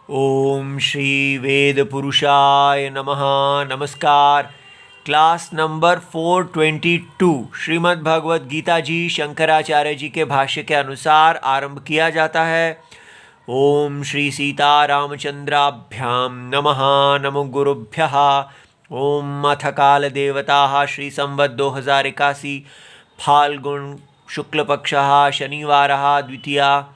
ओम श्री वेद पुरुषाय नमः। नमस्कार। क्लास नंबर 422 श्रीमद् भगवद गीता जी शंकराचार्य जी के भाष्य के अनुसार आरंभ किया जाता है। ओम श्री सीतारामचंद्राभ्याम नमः। नमो गुरुभ्यः। ओम अथ काल देवता श्री संवत् 2081 फाल्गुन शुक्लपक्षः शनिवारः द्वितीया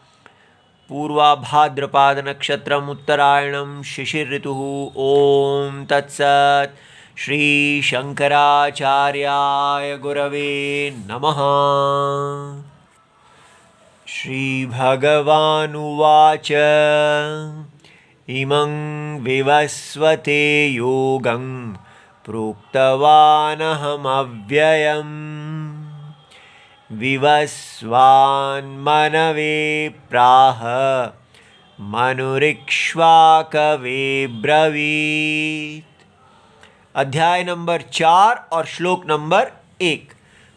पूर्वाभाद्रपाद नक्षत्रम उत्तरायणम शिशिर ऋतुः। ओम तत्सत्। श्री शंकराचार्याय गुरवे नमः। श्री भगवानुवाच इमं विवस्वते योगं प्रोक्तवानहमव्ययम् विवस्वान्मनवे प्राह मनुरिक्ष्वाकवे ब्रवीत्। अध्याय नंबर 4 और श्लोक नंबर 1।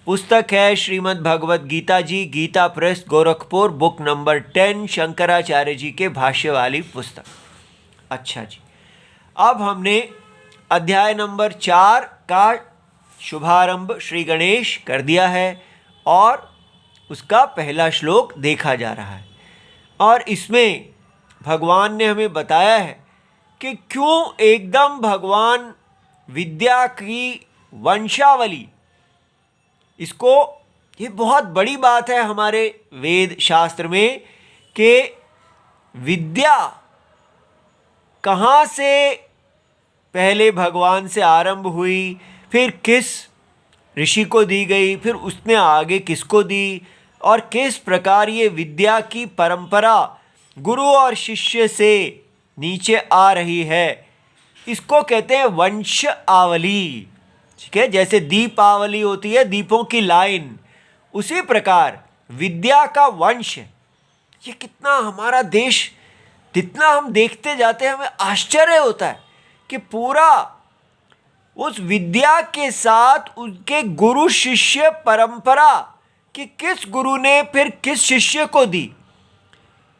पुस्तक है Shrimad Bhagavad Gita ji, Gita press, Gorakhpur, book number 10, Shankaracharya ji के भाष्य वाली पुस्तक। अच्छा जी, अब हमने अध्याय नंबर 4 का शुभारंभ श्री गणेश कर दिया है और उसका पहला श्लोक देखा जा रहा है। और इसमें भगवान ने हमें बताया है कि क्यों एकदम भगवान विद्या की वंशावली, इसको, ये बहुत बड़ी बात है हमारे वेद शास्त्र में कि विद्या कहाँ से पहले भगवान से आरंभ हुई, फिर किस ऋषि को दी गई, फिर उसने आगे किसको दी, और किस प्रकार ये विद्या की परंपरा गुरु और शिष्य से नीचे आ रही है। इसको कहते हैं वंश आवली। ठीक है, जैसे दीपावली होती है, दीपों की लाइन, उसी प्रकार विद्या का वंश। ये कितना हमारा देश, जितना हम देखते जाते हैं हमें आश्चर्य होता है कि पूरा उस विद्या के साथ उनके गुरु शिष्य परंपरा कि किस गुरु ने फिर किस शिष्य को दी,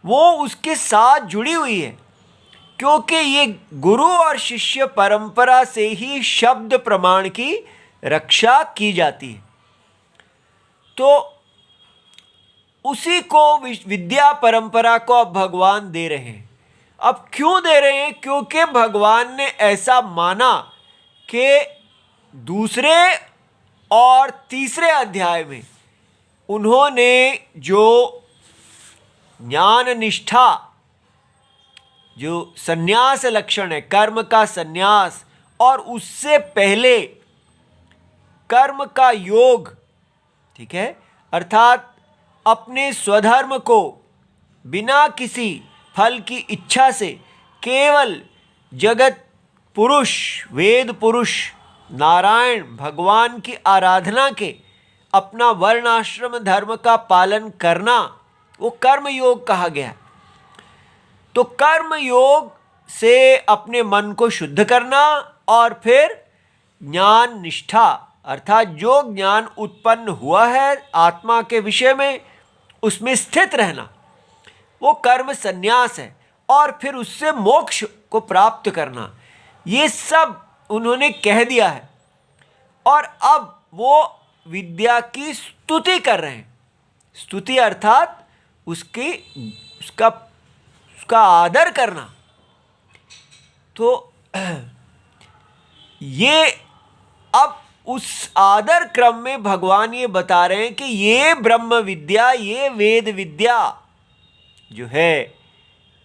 वो उसके साथ जुड़ी हुई है। क्योंकि ये गुरु और शिष्य परंपरा से ही शब्द प्रमाण की रक्षा की जाती है। तो उसी को विद्या परंपरा को अब भगवान दे रहे हैं। अब क्यों दे रहे हैं? क्योंकि भगवान ने ऐसा माना कि दूसरे और तीसरे अध्याय में उन्होंने जो ज्ञान निष्ठा, जो संन्यास लक्षण है, कर्म का संन्यास, और उससे पहले कर्म का योग, ठीक है, अर्थात अपने स्वधर्म को बिना किसी फल की इच्छा से केवल जगत पुरुष, वेद पुरुष नारायण भगवान की आराधना के अपना वर्णाश्रम धर्म का पालन करना, वो कर्म योग कहा गया। तो कर्म योग से अपने मन को शुद्ध करना और फिर ज्ञान निष्ठा, अर्थात जो ज्ञान उत्पन्न हुआ है आत्मा के विषय में, उसमें स्थित रहना, वो कर्म संन्यास है। और फिर उससे मोक्ष को प्राप्त करना, ये सब उन्होंने कह दिया है। और अब वो विद्या की स्तुति कर रहे हैं। स्तुति अर्थात उसका आदर करना। तो ये अब उस आदर क्रम में भगवान ये बता रहे हैं कि ये ब्रह्म विद्या, ये वेद विद्या जो है,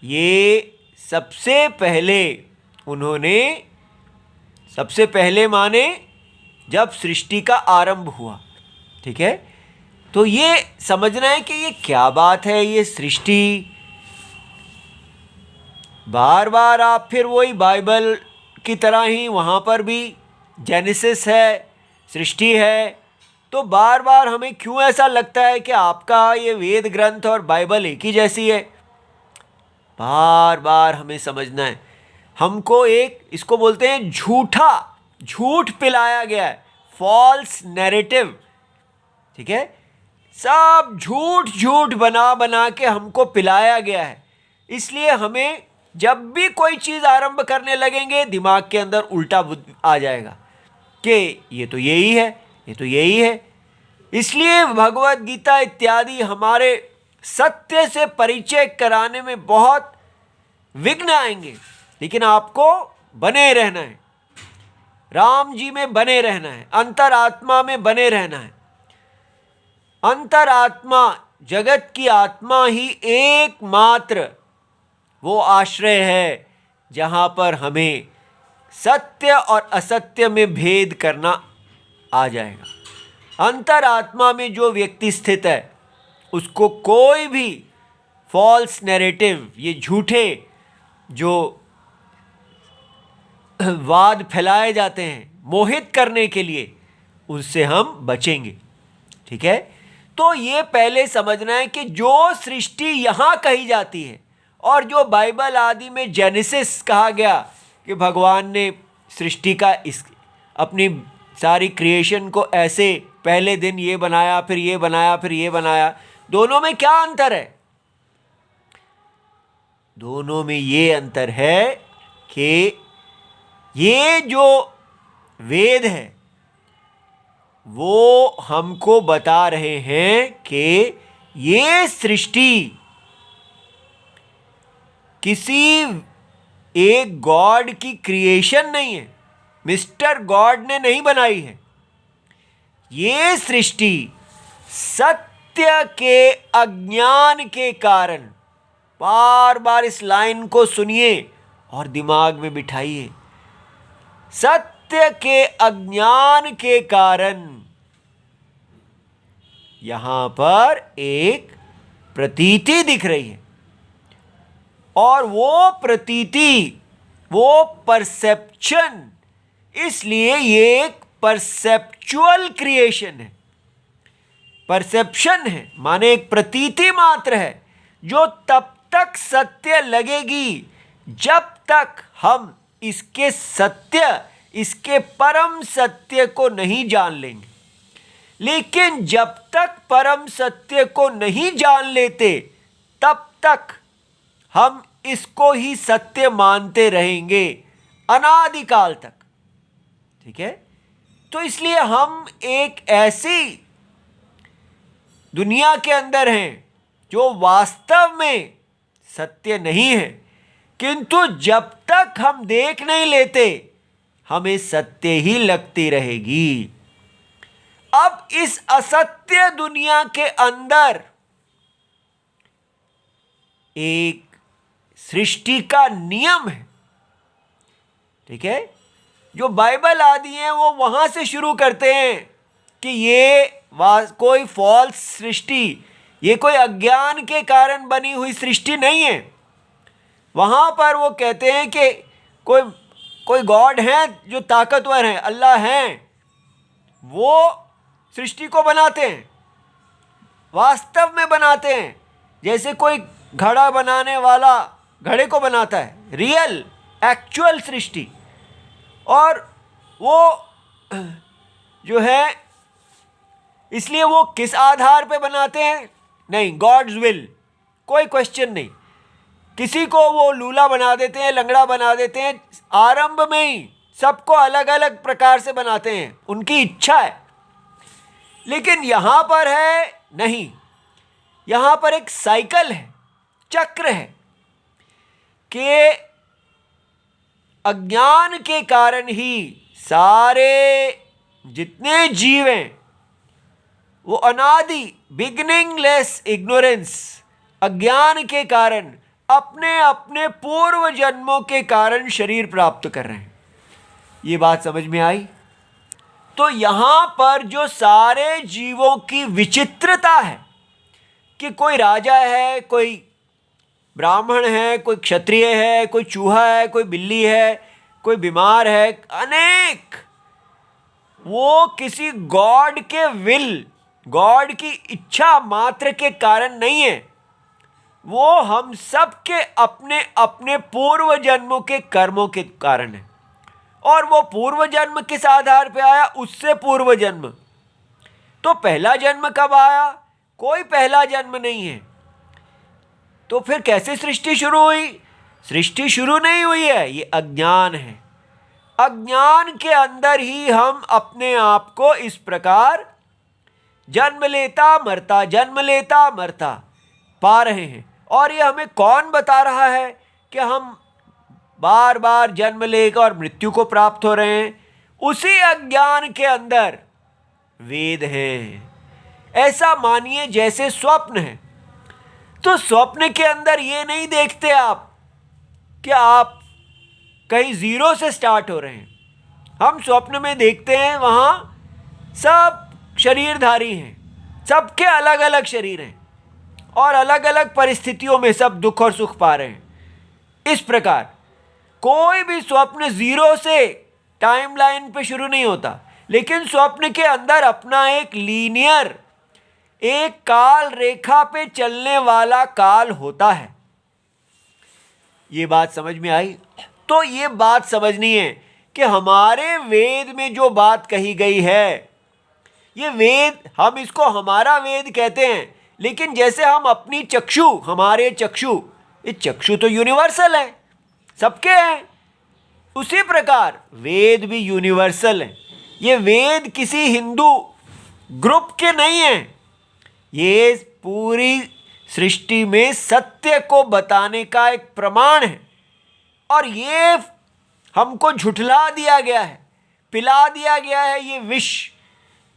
ये सबसे पहले उन्होंने, सबसे पहले माने जब सृष्टि का आरंभ हुआ। ठीक है, तो ये समझना है कि ये क्या बात है, ये सृष्टि। बार बार आप फिर वही बाइबल की तरह ही वहाँ पर भी जेनेसिस है, सृष्टि है, तो बार बार हमें क्यों ऐसा लगता है कि आपका ये वेद ग्रंथ और बाइबल एक ही जैसी है? बार बार हमें समझना है। हमको एक, इसको बोलते हैं झूठ पिलाया गया है, फॉल्स नैरेटिव। ठीक है, सब झूठ बना के हमको पिलाया गया है। इसलिए हमें जब भी कोई चीज़ आरंभ करने लगेंगे दिमाग के अंदर उल्टा आ जाएगा कि ये तो यही है, ये तो यही है। इसलिए भगवत गीता इत्यादि हमारे सत्य से परिचय कराने में बहुत विघ्न आएंगे, लेकिन आपको बने रहना है, राम जी में बने रहना है, अंतरात्मा में बने रहना है। अंतरात्मा, जगत की आत्मा ही एकमात्र वो आश्रय है जहाँ पर हमें सत्य और असत्य में भेद करना आ जाएगा। अंतरात्मा में जो व्यक्ति स्थित है उसको कोई भी फॉल्स नैरेटिव, ये झूठे जो वाद फैलाए जाते हैं मोहित करने के लिए, उनसे हम बचेंगे। ठीक है, तो ये पहले समझना है कि जो सृष्टि यहाँ कही जाती है और जो बाइबल आदि में जेनेसिस कहा गया कि भगवान ने सृष्टि का इस अपनी सारी क्रिएशन को ऐसे पहले दिन ये बनाया, फिर ये बनाया, फिर ये बनाया, दोनों में क्या अंतर है? दोनों में ये अंतर है कि ये जो वेद है वो हमको बता रहे हैं कि ये सृष्टि किसी एक गॉड की क्रिएशन नहीं है, मिस्टर गॉड ने नहीं बनाई है। ये सृष्टि सत्य के अज्ञान के कारण, बार बार इस लाइन को सुनिए और दिमाग में बिठाइए, सत्य के अज्ञान के कारण यहां पर एक प्रतीति दिख रही है, और वो प्रतीति, वो परसेप्शन, इसलिए ये एक परसेप्चुअल क्रिएशन है। परसेप्शन है माने एक प्रतीति मात्र है जो तब तक सत्य लगेगी जब तक हम इसके सत्य, इसके परम सत्य को नहीं जान लेंगे। लेकिन जब तक परम सत्य को नहीं जान लेते तब तक हम इसको ही सत्य मानते रहेंगे अनादिकाल तक। ठीक है, तो इसलिए हम एक ऐसी दुनिया के अंदर हैं जो वास्तव में सत्य नहीं है, किंतु जब तक हम देख नहीं लेते हमें सत्य ही लगती रहेगी। अब इस असत्य दुनिया के अंदर एक सृष्टि का नियम है। ठीक है, जो बाइबल आदि हैं वो वहां से शुरू करते हैं कि ये कोई फॉल्स सृष्टि, ये कोई अज्ञान के कारण बनी हुई सृष्टि नहीं है। वहां पर वो कहते हैं कि कोई गॉड है जो ताकतवर है, अल्लाह हैं, वो सृष्टि को बनाते हैं, वास्तव में बनाते हैं। जैसे कोई घड़ा बनाने वाला घड़े को बनाता है, रियल एक्चुअल सृष्टि। और वो जो है, इसलिए वो किस आधार पे बनाते हैं? नहीं, गॉड्स विल, कोई क्वेश्चन नहीं। किसी को वो लूला बना देते हैं, लंगड़ा बना देते हैं, आरंभ में ही सबको अलग अलग प्रकार से बनाते हैं, उनकी इच्छा है। लेकिन यहां पर है नहीं, यहां पर एक साइकिल है, चक्र है कि अज्ञान के कारण ही सारे जितने जीव हैं वो अनादि, बिगिनिंगलेस इग्नोरेंस, अज्ञान के कारण अपने अपने पूर्व जन्मों के कारण शरीर प्राप्त कर रहे हैं। ये बात समझ में आई? तो यहां पर जो सारे जीवों की विचित्रता है कि कोई राजा है, कोई ब्राह्मण है, कोई क्षत्रिय है, कोई चूहा है, कोई बिल्ली है, कोई बीमार है, अनेक, वो किसी गॉड के विल, गॉड की इच्छा मात्र के कारण नहीं है, वो हम सब के अपने अपने पूर्व जन्मों के कर्मों के कारण है। और वो पूर्व जन्म किस आधार पे आया? उससे पूर्व जन्म। तो पहला जन्म कब आया? कोई पहला जन्म नहीं है। तो फिर कैसे सृष्टि शुरू हुई? सृष्टि शुरू नहीं हुई है, ये अज्ञान है। अज्ञान के अंदर ही हम अपने आप को इस प्रकार जन्म लेता मरता, जन्म लेता मरता पा रहे हैं। और ये हमें कौन बता रहा है कि हम बार बार जन्म लेकर और मृत्यु को प्राप्त हो रहे हैं? उसी अज्ञान के अंदर वेद हैं। ऐसा मानिए जैसे स्वप्न है, तो स्वप्न के अंदर ये नहीं देखते आप कि आप कहीं जीरो से स्टार्ट हो रहे हैं। हम स्वप्न में देखते हैं वहाँ सब शरीरधारी हैं, सबके अलग अलग शरीर हैं और अलग अलग परिस्थितियों में सब दुख और सुख पा रहे हैं। इस प्रकार कोई भी स्वप्न जीरो से टाइमलाइन पे शुरू नहीं होता, लेकिन स्वप्न के अंदर अपना एक लीनियर, एक काल रेखा पे चलने वाला काल होता है। ये बात समझ में आई? तो ये बात समझनी है कि हमारे वेद में जो बात कही गई है, ये वेद, हम इसको हमारा वेद कहते हैं, लेकिन जैसे हम अपनी चक्षु, हमारे चक्षु, ये चक्षु तो यूनिवर्सल है, सबके हैं, उसी प्रकार वेद भी यूनिवर्सल है। ये वेद किसी हिंदू ग्रुप के नहीं हैं, ये पूरी सृष्टि में सत्य को बताने का एक प्रमाण है। और ये हमको झुठला दिया गया है, पिला दिया गया है ये विष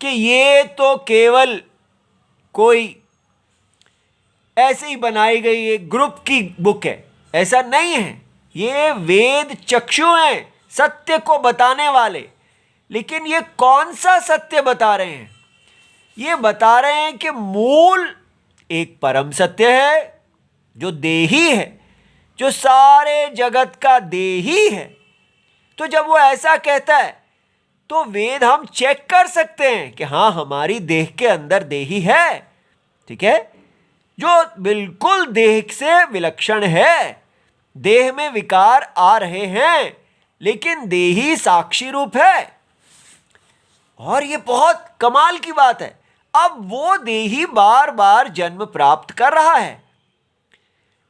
कि ये तो केवल कोई ऐसे ही बनाई गई एक ग्रुप की बुक है। ऐसा नहीं है, ये वेद चक्षु हैं सत्य को बताने वाले। लेकिन ये कौन सा सत्य बता रहे हैं? ये बता रहे हैं कि मूल एक परम सत्य है जो देही है, जो सारे जगत का देही है। तो जब वो ऐसा कहता है तो वेद हम चेक कर सकते हैं कि हाँ, हमारी देह के अंदर देही है, ठीक है, जो बिल्कुल देह से विलक्षण है। देह में विकार आ रहे हैं, लेकिन देही साक्षी रूप है। और ये बहुत कमाल की बात है। अब वो देही बार बार जन्म प्राप्त कर रहा है।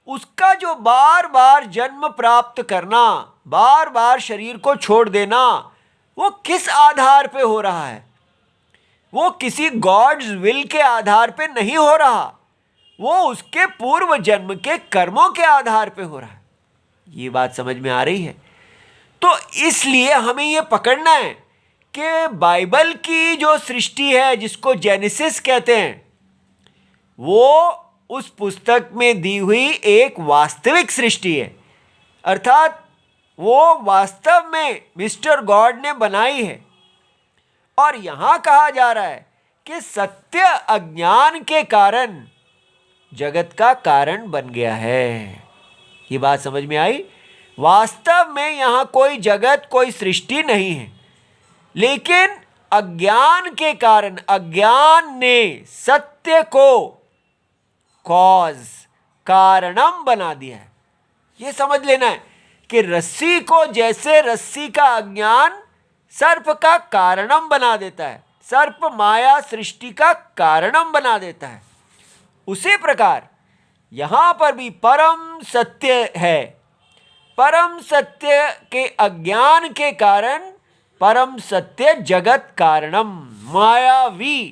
उसका जो बार बार जन्म प्राप्त करना, बार बार शरीर को छोड़ देना, वो किस आधार पे हो रहा है? वो किसी गॉड्स विल के आधार पे नहीं हो रहा, वो उसके पूर्व जन्म के कर्मों के आधार पे हो रहा है। ये बात समझ में आ रही है? तो इसलिए हमें ये पकड़ना है कि बाइबल की जो सृष्टि है, जिसको जेनेसिस कहते हैं, वो उस पुस्तक में दी हुई एक वास्तविक सृष्टि है। अर्थात वो वास्तव में मिस्टर गॉड ने बनाई है। और यहां कहा जा रहा है कि सत्य अज्ञान के कारण जगत का कारण बन गया है। ये बात समझ में आई? वास्तव में यहां कोई जगत, कोई सृष्टि नहीं है, लेकिन अज्ञान के कारण अज्ञान ने सत्य को कॉज, कारणम बना दिया है। यह समझ लेना है कि रस्सी को जैसे रस्सी का अज्ञान सर्प का कारणम बना देता है, सर्प माया सृष्टि का कारणम बना देता है, उसी प्रकार यहां पर भी परम सत्य है। परम सत्य के अज्ञान के कारण परम सत्य जगत कारणम, मायावी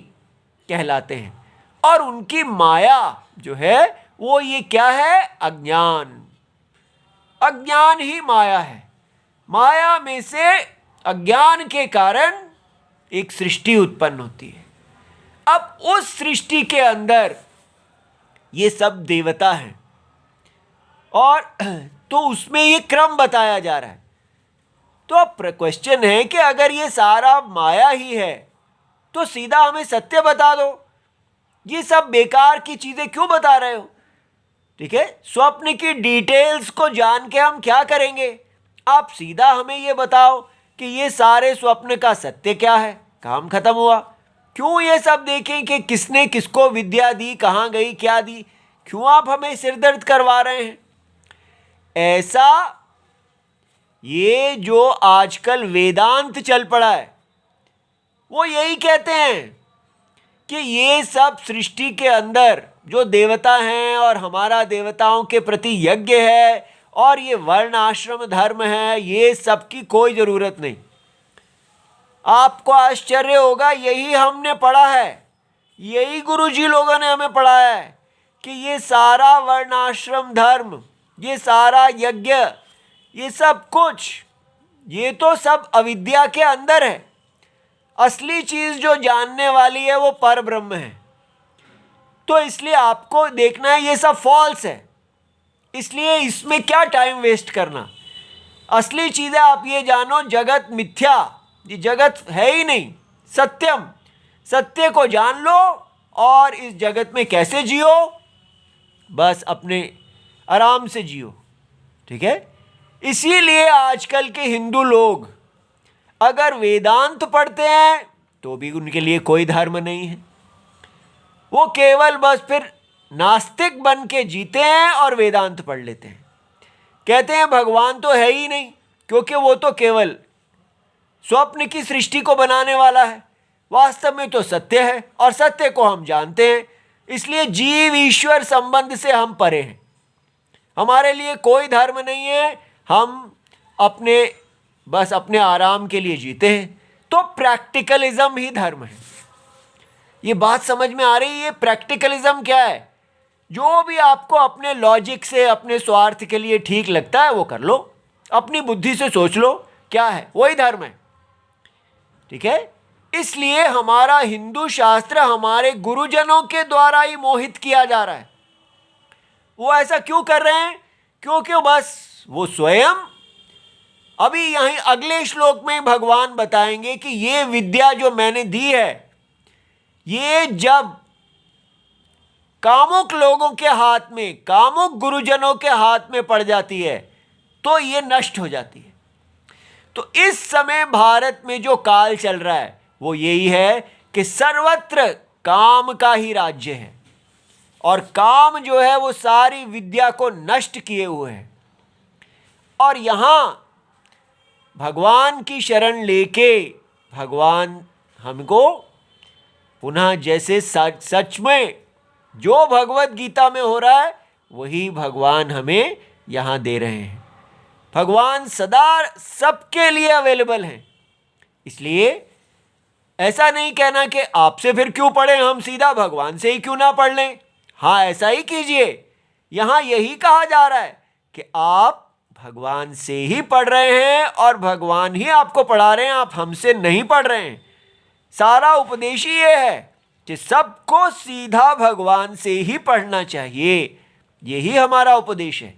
कहलाते हैं। और उनकी माया जो है वो ये क्या है? अज्ञान। अज्ञान ही माया है। माया में से अज्ञान के कारण एक सृष्टि उत्पन्न होती है। अब उस सृष्टि के अंदर ये सब देवता हैं, और तो उसमें ये क्रम बताया जा रहा है। तो अब क्वेश्चन है कि अगर ये सारा माया ही है तो सीधा हमें सत्य बता दो, ये सब बेकार की चीजें क्यों बता रहे हो? ठीक है, स्वप्न की डिटेल्स को जान के हम क्या करेंगे? आप सीधा हमें ये बताओ कि ये सारे स्वप्न का सत्य क्या है, काम खत्म हुआ। क्यों ये सब देखें कि किसने किसको विद्या दी, कहाँ गई, क्या दी? क्यों आप हमें सिरदर्द करवा रहे हैं? ऐसा ये जो आजकल वेदांत चल पड़ा है, वो यही कहते हैं कि ये सब सृष्टि के अंदर जो देवता हैं और हमारा देवताओं के प्रति यज्ञ है और ये वर्ण आश्रम धर्म है, ये सबकी कोई जरूरत नहीं। आपको आश्चर्य होगा, यही हमने पढ़ा है, यही गुरुजी लोगों ने हमें पढ़ाया है कि ये सारा वर्णाश्रम धर्म, ये सारा यज्ञ, ये सब कुछ, ये तो सब अविद्या के अंदर है। असली चीज जो जानने वाली है वो पर ब्रह्म है। तो इसलिए आपको देखना है ये सब फॉल्स है, इसलिए इसमें क्या टाइम वेस्ट करना। असली चीजें आप ये जानो, जगत मिथ्या, ये जगत है ही नहीं, सत्यम, सत्य को जान लो और इस जगत में कैसे जियो, बस अपने आराम से जियो। ठीक है। इसीलिए आजकल के हिंदू लोग अगर वेदांत पढ़ते हैं तो भी उनके लिए कोई धर्म नहीं है, वो केवल बस फिर नास्तिक बन के जीते हैं और वेदांत पढ़ लेते हैं। कहते हैं भगवान तो है ही नहीं, क्योंकि वो तो केवल स्वप्न की सृष्टि को बनाने वाला है, वास्तव में तो सत्य है और सत्य को हम जानते हैं, इसलिए जीव ईश्वर संबंध से हम परे हैं। हमारे लिए कोई धर्म नहीं है, हम बस अपने आराम के लिए जीते हैं। तो प्रैक्टिकलिज्म ही धर्म है। ये बात समझ में आ रही है? प्रैक्टिकलिज्म क्या है? जो भी आपको अपने लॉजिक से, अपने स्वार्थ के लिए ठीक लगता है वो कर लो, अपनी बुद्धि से सोच लो क्या है, वही धर्म है। ठीक है। इसलिए हमारा हिंदू शास्त्र हमारे गुरुजनों के द्वारा ही मोहित किया जा रहा है। वो ऐसा क्यों कर रहे हैं? क्योंकि बस वो स्वयं, अभी यहीं अगले श्लोक में भगवान बताएंगे कि ये विद्या जो मैंने दी है, ये जब कामुक लोगों के हाथ में, कामुक गुरुजनों के हाथ में पड़ जाती है तो ये नष्ट हो जाती है। तो इस समय भारत में जो काल चल रहा है वो यही है कि सर्वत्र काम का ही राज्य है, और काम जो है वो सारी विद्या को नष्ट किए हुए है। और यहां भगवान की शरण लेके भगवान हमको पुनः, जैसे सच में जो भगवत गीता में हो रहा है वही भगवान हमें यहां दे रहे हैं। भगवान सदा सबके लिए अवेलेबल हैं। इसलिए ऐसा नहीं कहना कि आपसे फिर क्यों पढ़ें, हम सीधा भगवान से ही क्यों ना पढ़ लें। हाँ, ऐसा ही कीजिए। यहां यही कहा जा रहा है कि आप भगवान से ही पढ़ रहे हैं और भगवान ही आपको पढ़ा रहे हैं, आप हमसे नहीं पढ़ रहे हैं। सारा उपदेश ही ये है कि सबको सीधा भगवान से ही पढ़ना चाहिए। यही हमारा उपदेश है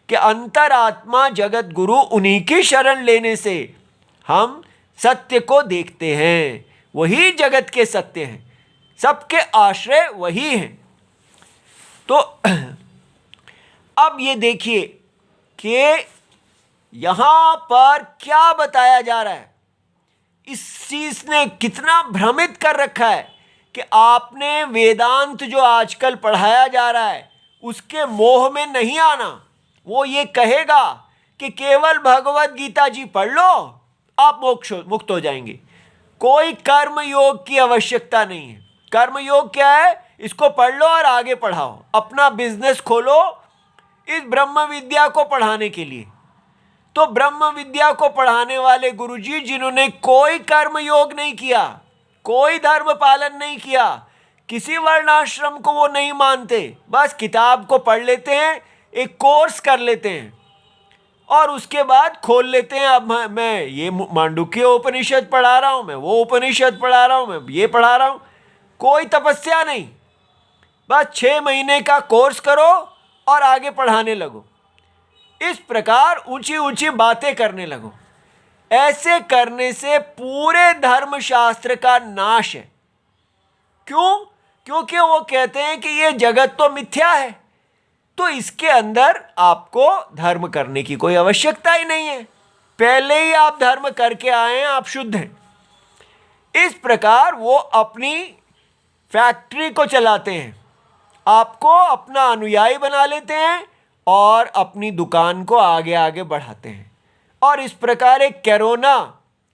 कि अंतरात्मा जगत गुरु उन्हीं की शरण लेने से हम सत्य को देखते हैं। वही जगत के सत्य हैं, सबके आश्रय वही हैं। तो अब ये देखिए कि यहां पर क्या बताया जा रहा है। इस चीज ने कितना भ्रमित कर रखा है कि आपने वेदांत जो आजकल पढ़ाया जा रहा है उसके मोह में नहीं आना। वो ये कहेगा कि केवल भगवत गीता जी पढ़ लो, आप मुक्त हो जाएंगे। कोई कर्म योग की आवश्यकता नहीं है। कर्म योग क्या है? इसको पढ़ लो और आगे पढ़ाओ, अपना बिजनेस खोलो इस ब्रह्म विद्या को पढ़ाने के लिए। तो ब्रह्म विद्या को पढ़ाने वाले गुरुजी जिन्होंने कोई कर्म योग नहीं किया, कोई धर्म पालन नहीं किया, किसी वर्णाश्रम को वो नहीं मानते, बस किताब को पढ़ लेते हैं, एक कोर्स कर लेते हैं और उसके बाद खोल लेते हैं, अब मैं ये मांडुक्य उपनिषद पढ़ा रहा हूं, मैं वो उपनिषद पढ़ा रहा हूं, मैं ये पढ़ा रहा हूं। कोई तपस्या नहीं, बस 6 महीने का कोर्स करो और आगे पढ़ाने लगो। इस प्रकार ऊंची ऊंची बातें करने लगो। ऐसे करने से पूरे धर्मशास्त्र का नाश है। क्यों? क्योंकि वो कहते हैं कि ये जगत तो मिथ्या है, तो इसके अंदर आपको धर्म करने की कोई आवश्यकता ही नहीं है। पहले ही आप धर्म करके आए हैं, आप शुद्ध हैं। इस प्रकार वो अपनी फैक्ट्री को चलाते हैं, आपको अपना अनुयायी बना लेते हैं और अपनी दुकान को आगे आगे बढ़ाते हैं। और इस प्रकार एक कोरोना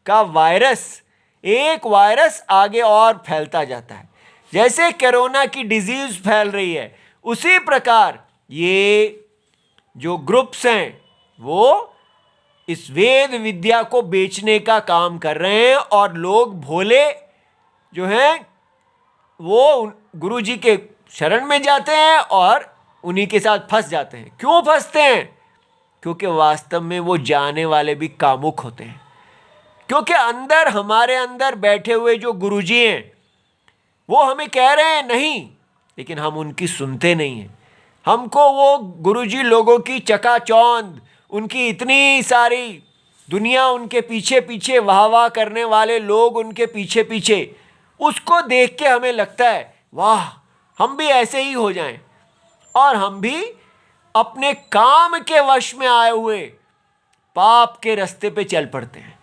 का वायरस, एक वायरस आगे और फैलता जाता है। जैसे कोरोना की डिजीज फैल रही है, उसी प्रकार ये जो ग्रुप्स हैं, वो इस वेद विद्या को बेचने का काम कर रहे हैं और लोग भोले जो हैं वो गुरु जी के शरण में जाते हैं और उन्हीं के साथ फंस जाते हैं। क्यों फंसते हैं? क्योंकि वास्तव में वो जाने वाले भी कामुक होते हैं। क्योंकि अंदर, हमारे अंदर बैठे हुए जो गुरु जी हैं वो हमें कह रहे हैं नहीं, लेकिन हम उनकी सुनते नहीं हैं। हमको वो गुरु जी लोगों की चकाचौंध, उनकी इतनी सारी दुनिया, उनके पीछे पीछे वाह वाह करने वाले लोग उनके पीछे पीछे, उसको देख के हमें लगता है वाह हम भी ऐसे ही हो जाएं, और हम भी अपने काम के वश में आए हुए पाप के रास्ते पे चल पड़ते हैं।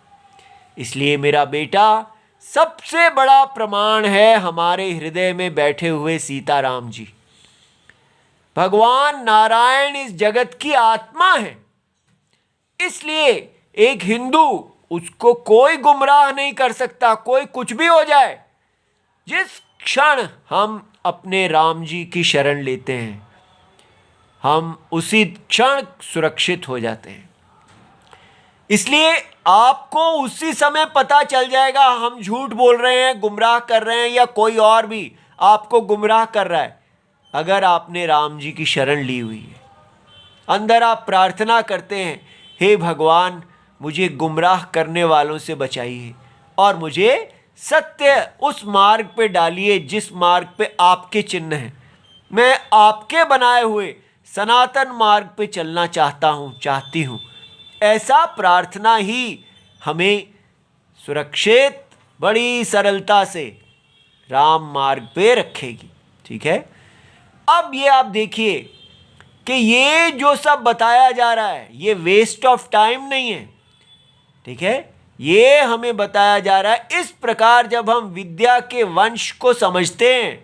इसलिए मेरा बेटा, सबसे बड़ा प्रमाण है हमारे हृदय में बैठे हुए सीताराम जी। भगवान नारायण इस जगत की आत्मा है। इसलिए एक हिंदू, उसको कोई गुमराह नहीं कर सकता, कोई कुछ भी हो जाए। जिस क्षण हम अपने राम जी की शरण लेते हैं, हम उसी क्षण सुरक्षित हो जाते हैं। इसलिए आपको उसी समय पता चल जाएगा हम झूठ बोल रहे हैं, गुमराह कर रहे हैं, या कोई और भी आपको गुमराह कर रहा है। अगर आपने राम जी की शरण ली हुई है, अंदर आप प्रार्थना करते हैं, हे भगवान मुझे गुमराह करने वालों से बचाइए और मुझे सत्य उस मार्ग पे डालिए जिस मार्ग पे आपके चिन्ह हैं। मैं आपके बनाए हुए सनातन मार्ग पे चलना चाहती हूँ। ऐसा प्रार्थना ही हमें सुरक्षित, बड़ी सरलता से राम मार्ग पे रखेगी। ठीक है। अब ये आप देखिए कि ये जो सब बताया जा रहा है ये वेस्ट ऑफ टाइम नहीं है। ठीक है। ये हमें बताया जा रहा है इस प्रकार, जब हम विद्या के वंश को समझते हैं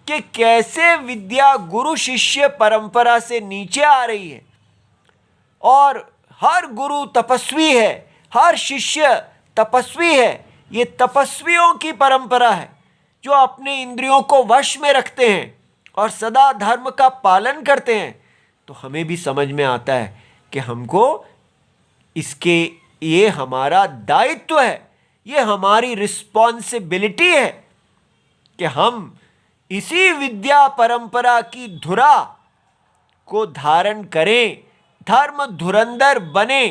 कि कैसे विद्या गुरु शिष्य परंपरा से नीचे आ रही है और हर गुरु तपस्वी है, हर शिष्य तपस्वी है। ये तपस्वियों की परंपरा है जो अपने इंद्रियों को वश में रखते हैं और सदा धर्म का पालन करते हैं। तो हमें भी समझ में आता है कि हमको इसके, ये हमारा दायित्व है, ये हमारी रिस्पॉन्सिबिलिटी है कि हम इसी विद्या परंपरा की धुरा को धारण करें, धर्म धुरंधर बने।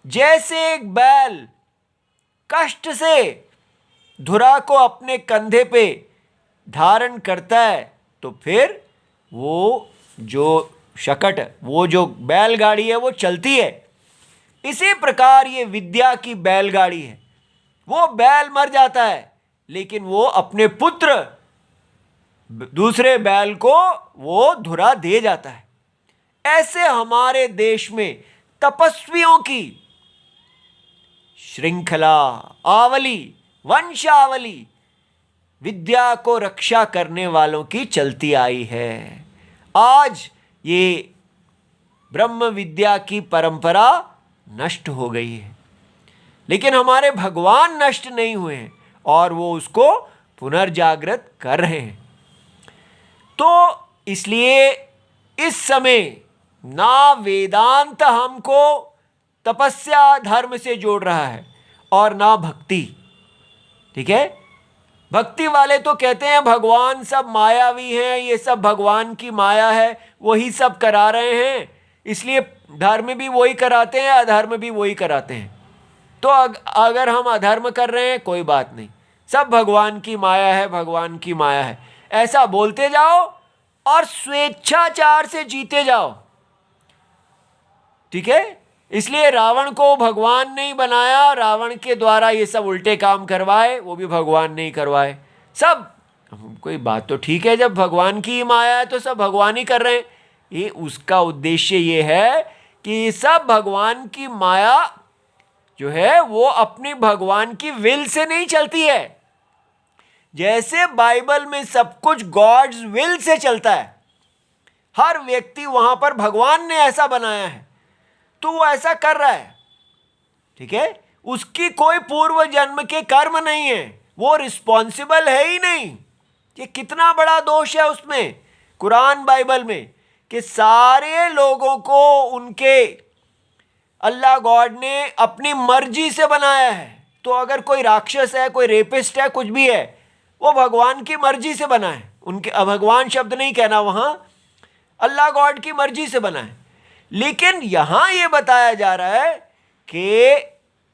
जैसे एक बैल कष्ट से धुरा को अपने कंधे पे धारण करता है, तो फिर वो जो शकट, वो जो बैलगाड़ी है वो चलती है। इसी प्रकार ये विद्या की बैलगाड़ी है। वो बैल मर जाता है लेकिन वो अपने पुत्र दूसरे बैल को वो धुरा दे जाता है। ऐसे हमारे देश में तपस्वियों की श्रृंखला, आवली, वंशावली विद्या को रक्षा करने वालों की चलती आई है। आज ये ब्रह्म विद्या की परंपरा नष्ट हो गई है, लेकिन हमारे भगवान नष्ट नहीं हुए हैं और वो उसको पुनर्जागृत कर रहे हैं। तो इसलिए इस समय ना वेदांत हमको तपस्या धर्म से जोड़ रहा है और ना भक्ति। ठीक है। भक्ति वाले तो कहते हैं भगवान सब मायावी हैं, ये सब भगवान की माया है, वही सब करा रहे हैं, इसलिए धर्म भी वही कराते हैं, अधर्म भी वही कराते हैं। तो अगर हम अधर्म कर रहे हैं कोई बात नहीं, सब भगवान की माया है, भगवान की माया है, ऐसा बोलते जाओ और स्वेच्छाचार से जीते जाओ। ठीक है। इसलिए रावण को भगवान नहीं बनाया, रावण के द्वारा ये सब उल्टे काम करवाए, वो भी भगवान नहीं करवाए। सब कोई बात तो ठीक है, जब भगवान की माया है तो सब भगवान ही कर रहे हैं। ये उसका उद्देश्य ये है कि सब भगवान की माया जो है वो अपनी भगवान की विल से नहीं चलती है। जैसे बाइबल में सब कुछ गॉड्स विल से चलता है, हर व्यक्ति वहां पर भगवान ने ऐसा बनाया है तो वो ऐसा कर रहा है। ठीक है। उसकी कोई पूर्व जन्म के कर्म नहीं है, वो रिस्पॉन्सिबल है ही नहीं। ये कितना बड़ा दोष है उसमें, कुरान बाइबल में, कि सारे लोगों को उनके अल्लाह गॉड ने अपनी मर्जी से बनाया है। तो अगर कोई राक्षस है, कोई रेपिस्ट है, कुछ भी है, वो भगवान की मर्जी से बना है। उनके भगवान शब्द नहीं कहना वहां, अल्लाह गॉड की मर्जी से बना है। लेकिन यहां यह बताया जा रहा है कि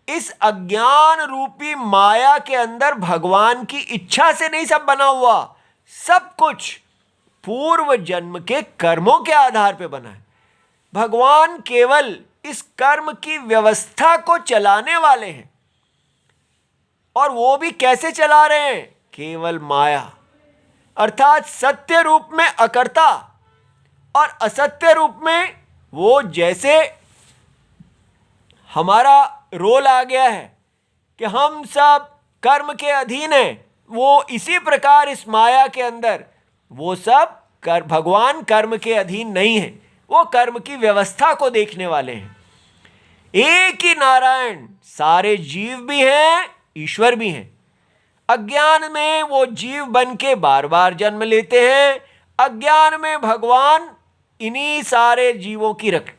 इस अज्ञान रूपी माया के अंदर भगवान की इच्छा से नहीं सब बना हुआ, सब कुछ पूर्व जन्म के कर्मों के आधार पर बना है। भगवान केवल इस कर्म की व्यवस्था को चलाने वाले हैं। और वो भी कैसे चला रहे हैं? केवल माया, अर्थात सत्य रूप में अकर्ता और असत्य रूप में वो, जैसे हमारा रोल आ गया है कि हम सब कर्म के अधीन हैं, वो इसी प्रकार इस माया के अंदर वो सब भगवान कर्म के अधीन नहीं है, वो कर्म की व्यवस्था को देखने वाले हैं। एक ही नारायण सारे जीव भी हैं, ईश्वर भी हैं। अज्ञान में वो जीव बन के बार बार जन्म लेते हैं, अज्ञान में भगवान इन्हीं सारे जीवों की रख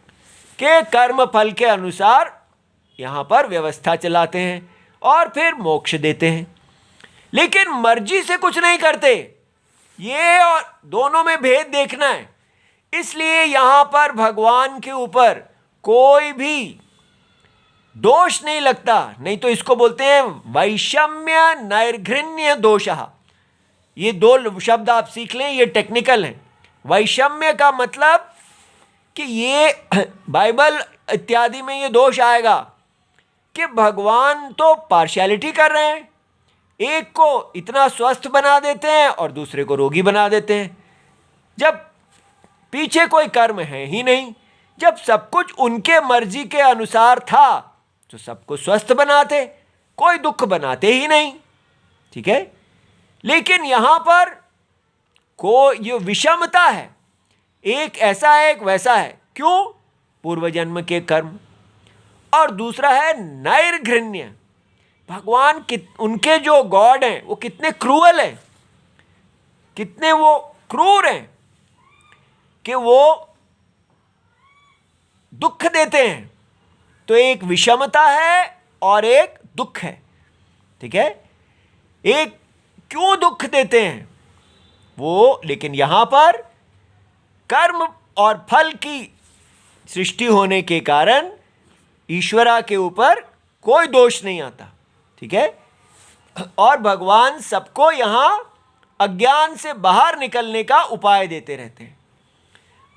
के कर्म फल के अनुसार यहाँ पर व्यवस्था चलाते हैं और फिर मोक्ष देते हैं। लेकिन मर्जी से कुछ नहीं करते। ये और दोनों में भेद देखना है। इसलिए यहाँ पर भगवान के ऊपर कोई भी दोष नहीं लगता। नहीं तो इसको बोलते हैं वैषम्य नैर्घृण्य दोषः। ये दो शब्द आप सीख लें, ये टेक्निकल है। वैषम्य का मतलब कि ये बाइबल इत्यादि में ये दोष आएगा कि भगवान तो पार्शियलिटी कर रहे हैं, एक को इतना स्वस्थ बना देते हैं और दूसरे को रोगी बना देते हैं, जब पीछे कोई कर्म है ही नहीं। जब सब कुछ उनके मर्जी के अनुसार था तो सबको स्वस्थ बनाते, कोई दुख बनाते ही नहीं। ठीक है, लेकिन यहां पर ये विषमता है, एक ऐसा है एक वैसा है। क्यों? पूर्व जन्म के कर्म। और दूसरा है नैर्घृण्य। भगवान उनके जो गॉड हैं वो कितने क्रूअल हैं, कितने वो क्रूर हैं कि वो दुख देते हैं। तो एक विषमता है और एक दुख है। ठीक है, एक क्यों दुख देते हैं वो, लेकिन यहां पर कर्म और फल की सृष्टि होने के कारण ईश्वरा के ऊपर कोई दोष नहीं आता। ठीक है, और भगवान सबको यहां अज्ञान से बाहर निकलने का उपाय देते रहते हैं।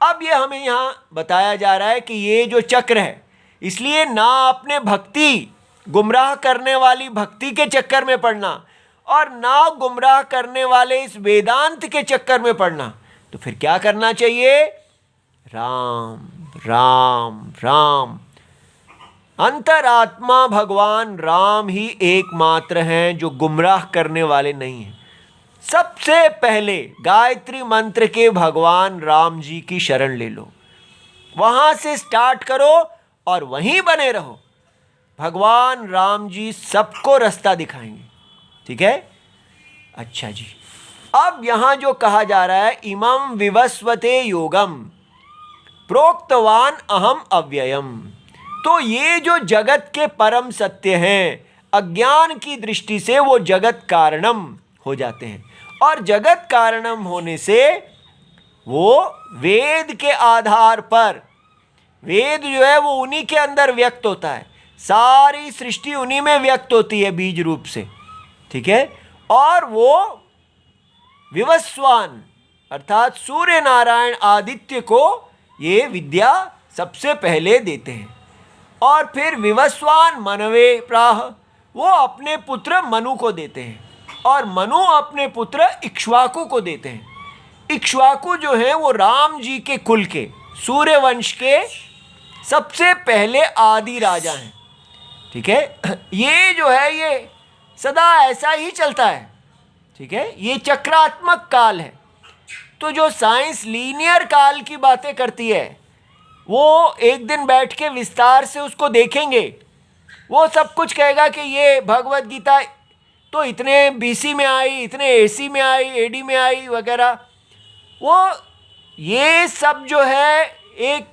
अब ये हमें यहां बताया जा रहा है कि ये जो चक्र है, इसलिए ना अपने भक्ति गुमराह करने वाली भक्ति के चक्कर में पड़ना और ना गुमराह करने वाले इस वेदांत के चक्कर में पड़ना। तो फिर क्या करना चाहिए? राम राम राम। अंतरात्मा भगवान राम ही एकमात्र हैं जो गुमराह करने वाले नहीं हैं। सबसे पहले गायत्री मंत्र के भगवान राम जी की शरण ले लो, वहां से स्टार्ट करो और वहीं बने रहो। भगवान राम जी सबको रास्ता दिखाएंगे। ठीक है, अच्छा जी। अब यहां जो कहा जा रहा है, इमं विवस्वते योगम प्रोक्तवान अहम अव्ययम। तो ये जो जगत के परम सत्य हैं, अज्ञान की दृष्टि से वो जगत कारणम हो जाते हैं, और जगत कारणम होने से वो वेद के आधार पर, वेद जो है वो उन्हीं के अंदर व्यक्त होता है, सारी सृष्टि उन्हीं में व्यक्त होती है बीज रूप से। ठीक है, और वो विवस्वान अर्थात सूर्य नारायण आदित्य को ये विद्या सबसे पहले देते हैं। और फिर विवस्वान मनवे प्राह, वो अपने पुत्र मनु को देते हैं, और मनु अपने पुत्र इक्ष्वाकु को देते हैं। इक्ष्वाकु जो है वो राम जी के कुल के, सूर्य वंश के सबसे पहले आदि राजा हैं। ठीक है, ये जो है ये सदा ऐसा ही चलता है। ठीक है, ये चक्रात्मक काल है। तो जो साइंस लीनियर काल की बातें करती है, वो एक दिन बैठ के विस्तार से उसको देखेंगे, वो सब कुछ कहेगा कि ये भगवत गीता तो इतने बीसी में आई, इतने एसी में आई, एडी में आई वगैरह। वो ये सब जो है एक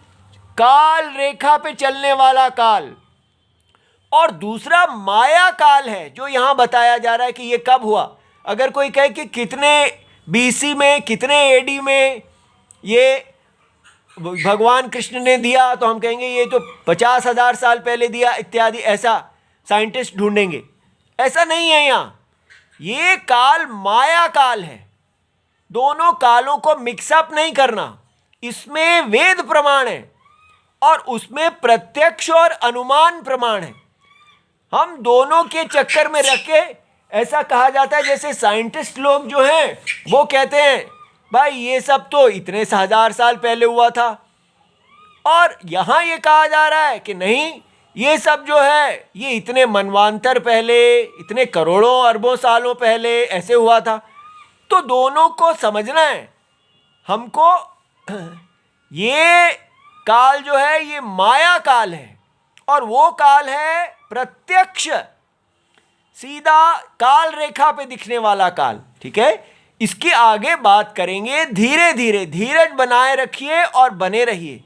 काल रेखा पे चलने वाला काल, और दूसरा माया काल है जो यहां बताया जा रहा है कि ये कब हुआ। अगर कोई कहे कि कितने बीसी में, कितने एडी में ये भगवान कृष्ण ने दिया, तो हम कहेंगे ये तो 50,000 साल पहले दिया इत्यादि, ऐसा साइंटिस्ट ढूंढेंगे। ऐसा नहीं है यहाँ, ये काल माया काल है। दोनों कालों को मिक्सअप नहीं करना। इसमें वेद प्रमाण है और उसमें प्रत्यक्ष और अनुमान प्रमाण है। हम दोनों के चक्कर में रख के ऐसा कहा जाता है, जैसे साइंटिस्ट लोग जो हैं वो कहते हैं भाई ये सब तो इतने 1000 साल पहले हुआ था, और यहां ये कहा जा रहा है कि नहीं, ये सब जो है ये इतने मनवांतर पहले, इतने करोड़ों अरबों सालों पहले ऐसे हुआ था। तो दोनों को समझना है हमको। ये काल जो है ये माया काल है, और वो काल है प्रत्यक्ष, सीधा काल रेखा पे दिखने वाला काल। ठीक है, इसकी आगे बात करेंगे धीरे धीरे। धीरज बनाए रखिए और बने रहिए।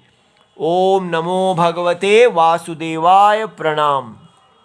ओम नमो भगवते वासुदेवाय। प्रणाम।